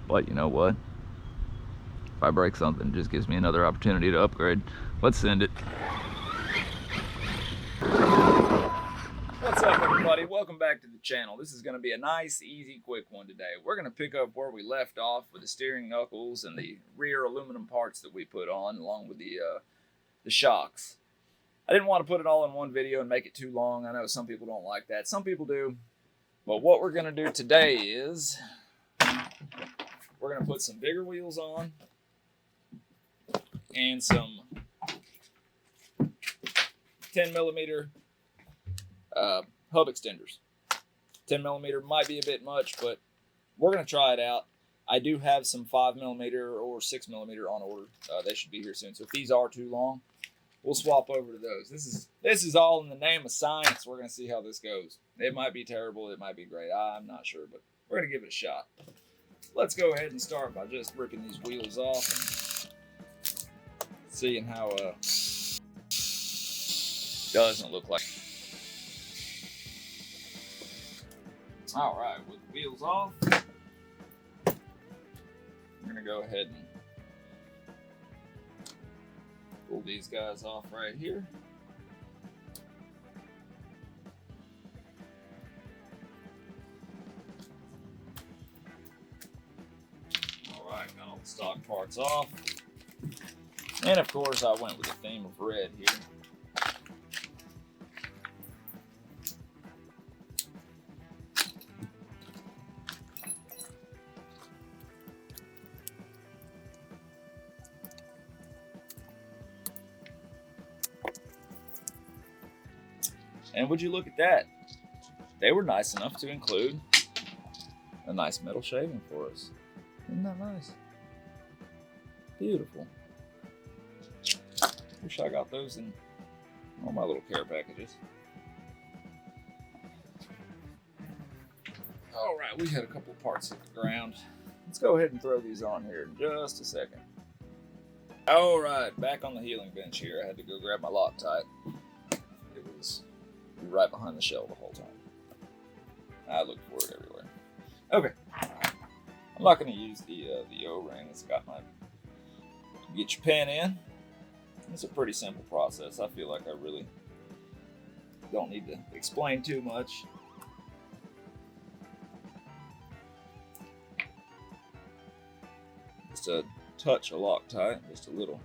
But you know what? If I break something, it just gives me another opportunity to upgrade. Let's send it. What's up, everybody? Welcome back to the channel. This is going to be a nice, easy, quick one today. We're going to pick up where we left off with the steering knuckles and the rear aluminum parts that we put on, along with the shocks. I didn't want to put it all in one video and make it too long. I know some people don't like that. Some people do. But what we're going to do today is we're going to put some bigger wheels on and some 10mm hub extenders. 10mm might be a bit much, but we're going to try it out. I do have some 5mm or 6mm on order. They should be here soon. So if these are too long, we'll swap over to those. This is all in the name of science. We're going to see how this goes. It might be terrible. It might be great. I'm not sure, but we're going to give it a shot. Let's go ahead and start by just ripping these wheels off and seeing how doesn't look like. All right, with the wheels off, we're gonna go ahead and pull these guys off right here. All right, got all the stock parts off. And of course, I went with the theme of red here. And would you look at that? They were nice enough to include a nice metal shaving for us. Isn't that nice? Beautiful. Wish I got those in all my little care packages. All right, we had a couple of parts hit the ground. Let's go ahead and throw these on here in just a second. All right, back on the healing bench here. I had to go grab my Loctite. It was right behind the shell the whole time. I looked for it everywhere. Okay, I'm not going to use the O-ring. It's got my get your pen in. It's a pretty simple process. I feel like I really don't need to explain too much. Just a touch of Loctite, just a little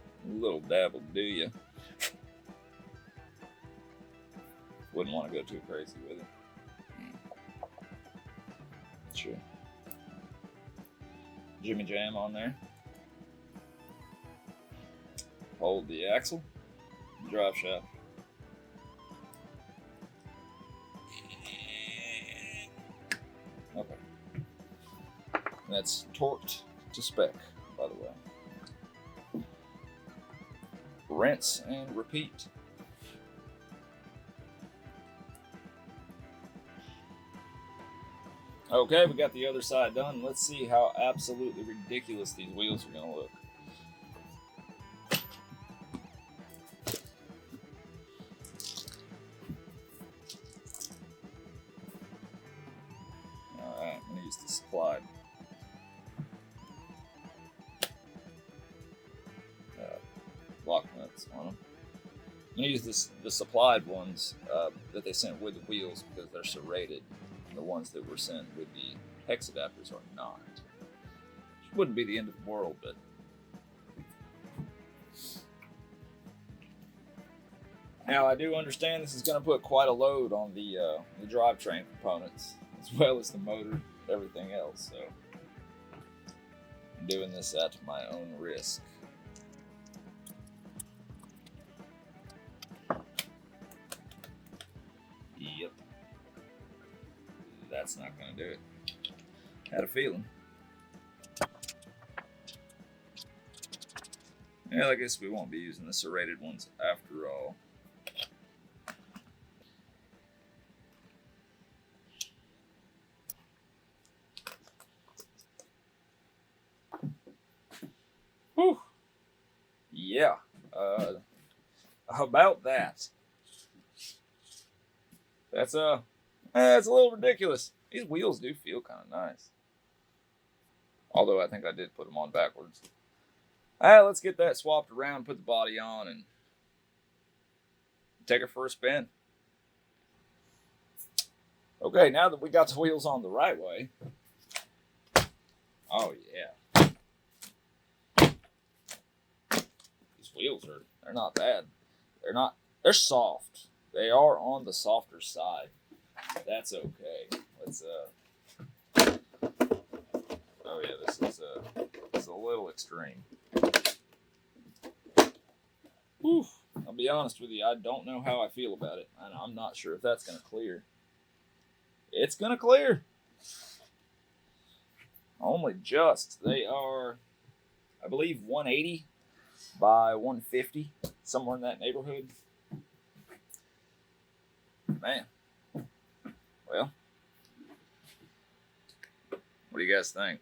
dab will do you. Wouldn't want to go too crazy with it. Sure. Jimmy Jam on there. Hold the axle, drive shaft. Okay. And that's torqued to spec, by the way. Rinse and repeat. Okay, we got the other side done. Let's see how absolutely ridiculous these wheels are going to look. Alright, I'm going to use the supplied lock nuts on them. I'm going to use the supplied ones that they sent with the wheels because they're serrated. The ones that were sent with the hex adapters are not. Which wouldn't be the end of the world, but now I do understand this is going to put quite a load on the drivetrain components, as well as the motor, everything else. So I'm doing this at my own risk. Yep. That's not going to do it. Had a feeling. Yeah, I guess we won't be using the serrated ones after all. Whew. Yeah. About that. That's it's a little ridiculous. These wheels do feel kind of nice. Although I think I did put them on backwards. Alright, let's get that swapped around, put the body on, and take it for a spin. Okay, now that we got the wheels on the right way. Oh yeah. These wheels they're not bad. They're soft. They are on the softer side. That's okay. Let's oh yeah, this is a little extreme. Whew. I'll be honest with you, I don't know how I feel about it. I'm not sure if that's gonna clear. It's gonna clear. Only just. They are, I believe, 180 by 150, somewhere in that neighborhood. Man. Well, what do you guys think?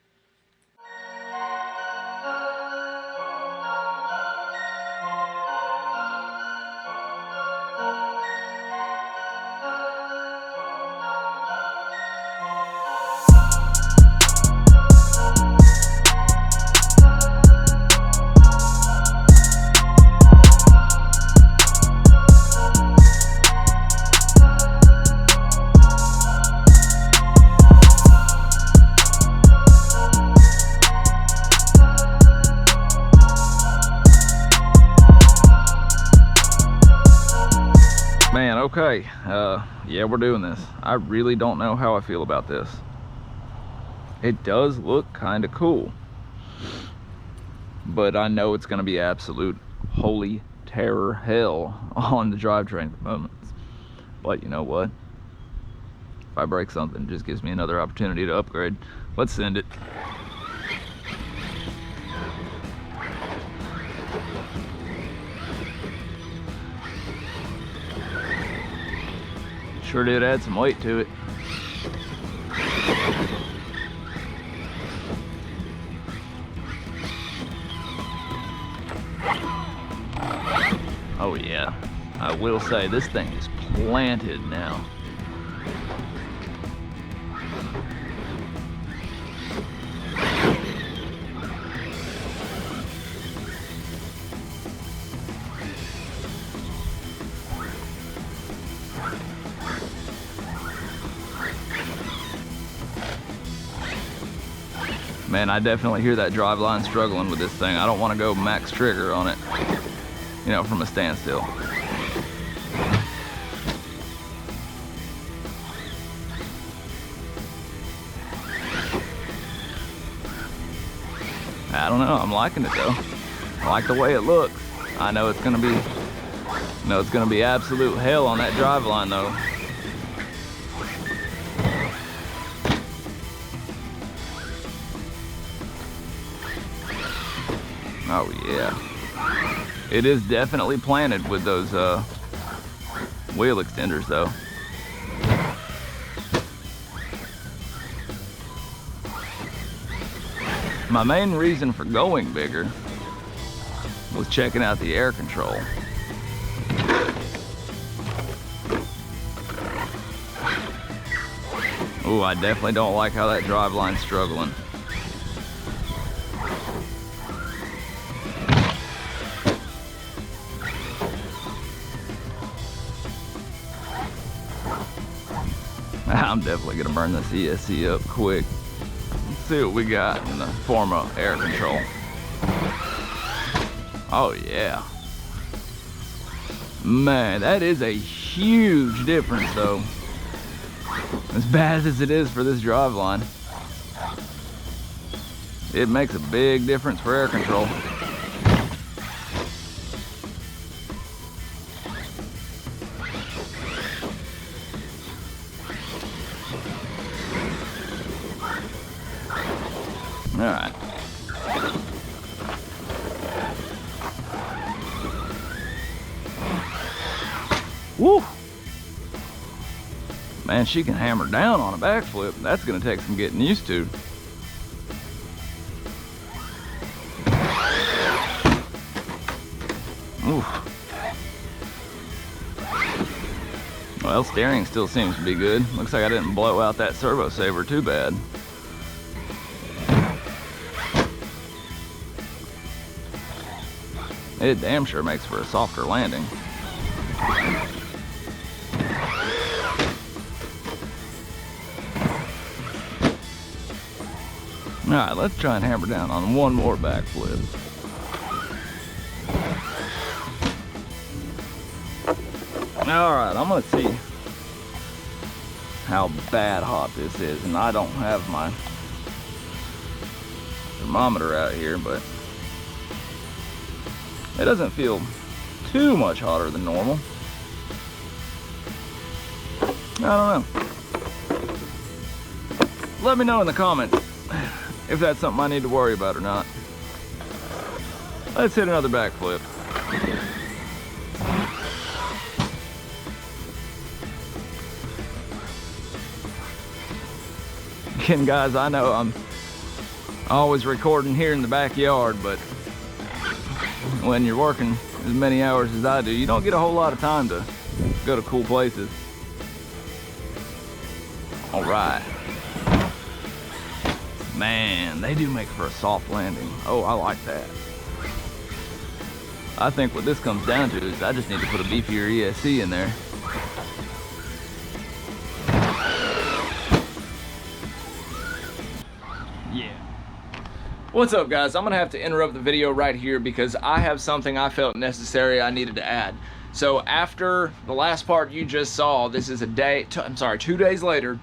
Man, okay, yeah, we're doing this. I really don't know how I feel about this. It does look kind of cool, but I know it's going to be absolute holy terror hell on the drivetrain for moments. But you know what? If I break something, it just gives me another opportunity to upgrade. Let's send it. Sure did add some weight to it. Oh yeah, I will say this thing is planted now. Man, I definitely hear that drive line struggling with this thing. I don't want to go max trigger on it, you know, from a standstill. I don't know, I'm liking it though. I like the way it looks. I know it's gonna be absolute hell on that drive line though. Oh yeah, it is definitely planted with those wheel extenders though. My main reason for going bigger was checking out the air control. Ooh, I definitely don't like how that drive line's struggling. I'm definitely gonna burn this ESC up quick. Let's see what we got in the form of air control. Oh yeah. Man, that is a huge difference though. As bad as it is for this drive line, it makes a big difference for air control. All right. Woo! Man, she can hammer down on a backflip. That's gonna take some getting used to. Oof. Well, steering still seems to be good. Looks like I didn't blow out that servo saver too bad. It damn sure makes for a softer landing. Alright, let's try and hammer down on one more backflip. Alright, I'm gonna see how bad hot this is, and I don't have my thermometer out here, but it doesn't feel too much hotter than normal. I don't know. Let me know in the comments if that's something I need to worry about or not. Let's hit another backflip. Again, guys, I know I'm always recording here in the backyard, but when you're working as many hours as I do, you don't get a whole lot of time to go to cool places. All right. Man, they do make for a soft landing. Oh, I like that. I think what this comes down to is I just need to put a beefier ESC in there. Yeah. What's up, guys? I'm gonna have to interrupt the video right here because I have something I felt necessary I needed to add. So after the last part you just saw, this is 2 days later,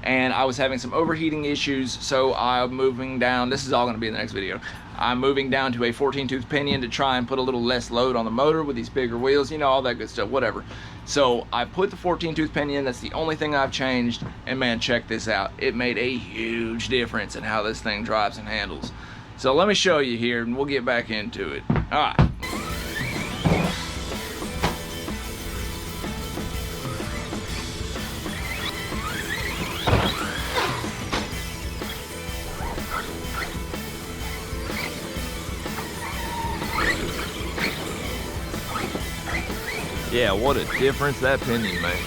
and I was having some overheating issues, so I'm moving down. This is all going to be in the next video. I'm moving down to a 14-tooth pinion to try and put a little less load on the motor with these bigger wheels, you know, all that good stuff, whatever. So I put the 14-tooth pinion. That's the only thing I've changed, and man, check this out. It made a huge difference in how this thing drives and handles. So let me show you here, and we'll get back into it. All right. Yeah, what a difference that pinion makes.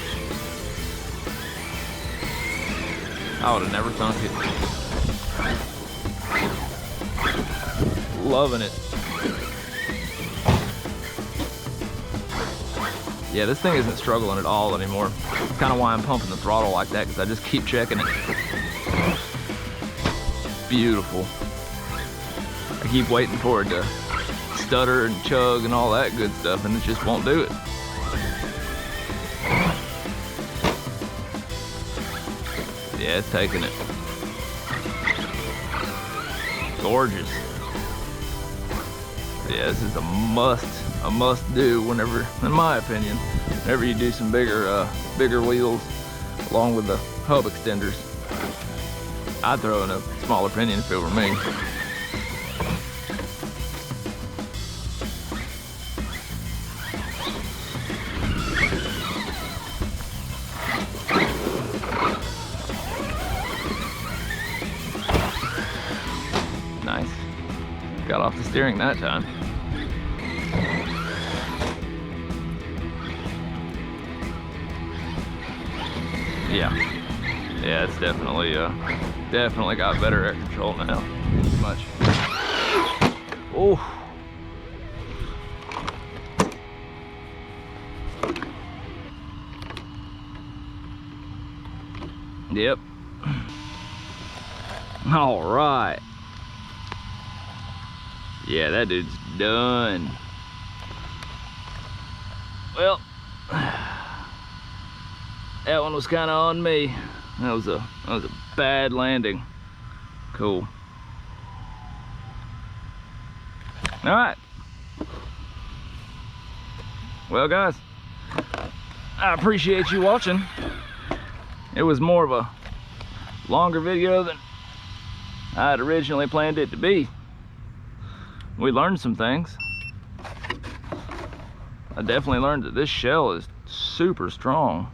I would have never thunk it. Loving it. Yeah, this thing isn't struggling at all anymore. That's kind of why I'm pumping the throttle like that, because I just keep checking it. Beautiful. I keep waiting for it to stutter and chug and all that good stuff, and it just won't do it. Yeah, it's taking it. Gorgeous. Yeah, this is a must do whenever, in my opinion, whenever you do some bigger wheels along with the hub extenders. I'd throw in a smaller pinion if it were me. Nice. Got off the steering that time. Yeah, it's definitely got better air control now. Much. Oh. Yep. All right. Yeah, that dude's done. Well, that one was kind of on me. That was a bad landing. Cool. All right. Well, guys, I appreciate you watching. It was more of a longer video than I had originally planned it to be. We learned some things. I definitely learned that this shell is super strong.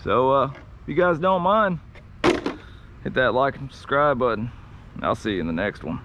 So if you guys don't mind, hit that like and subscribe button. I'll see you in the next one.